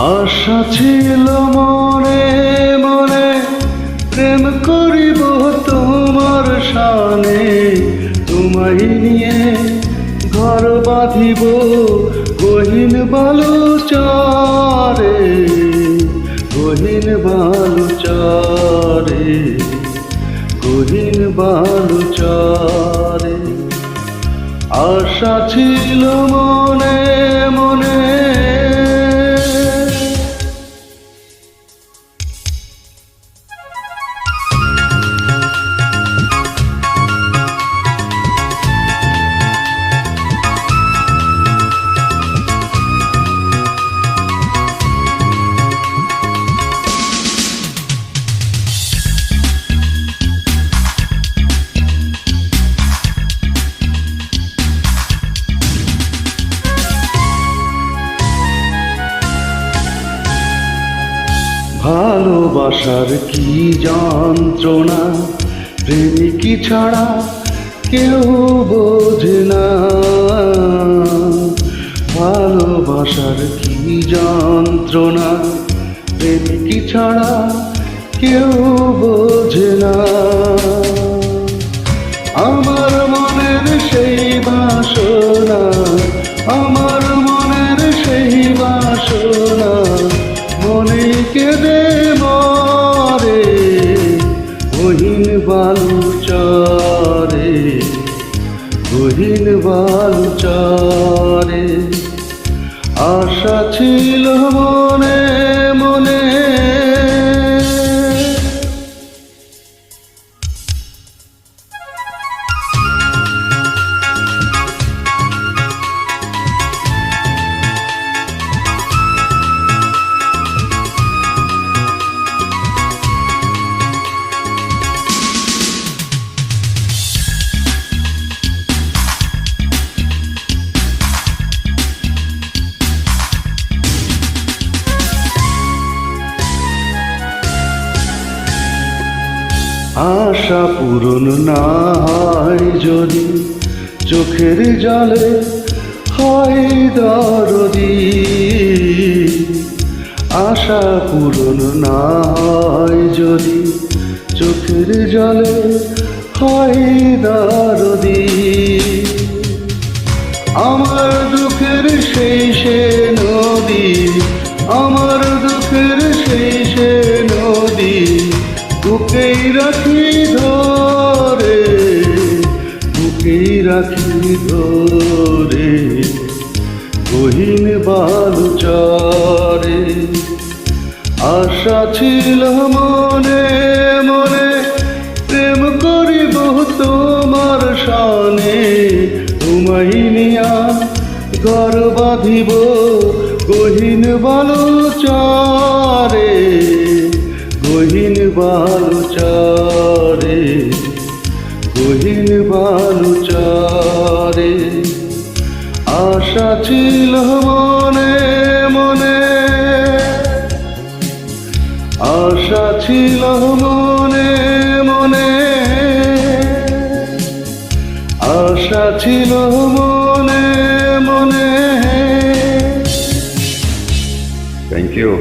আশা ছিল মনে মনে প্রেম করিব তোমার শানে, তোমায় নিয়ে ঘর বাঁধিব গহীন বালুচরে, গহীন বালুচরে, গহীন বালুচরে। আশা ছিল মনে মনে। ভালোবাসার কি যন্ত্রণা, প্রেমিকী ছাড়া কেউ বোঝে না। ভালোবাসার কি যন্ত্রণা, প্রেমিকী ছাড়া কেউ বোঝে না। আমার মনের সেই বাসনা, আমার মনের সেই বাসনা মনে কেঁদে মরে গহীন বালুচরে, গহীন বালুচরে। আশা ছিল মনে মনে। আশা পূরণ না হয় যদি চোখের জলে হয় দরদি, আশা পূরণ না হয় যদি চোখের জলে হয় দরদি। আমার দুঃখের সেই সে নদী, আমার দুঃখের সেই সে নদী বুকেই রাখি ধরে, বুকেই রাখি ধরে গহীন বালুচরে। আশা ছিল মনে মনে প্রেম করিব তোমার শানে, তোমায় নিয়া ঘর বাঁধিব গহীন বালুচরে, গহীন বালুচরে, গহীন বালুচরে। আশা ছিল মনে মনে, আশা ছিল মনে মনে, আশা ছিল মনে মনে। Thank you.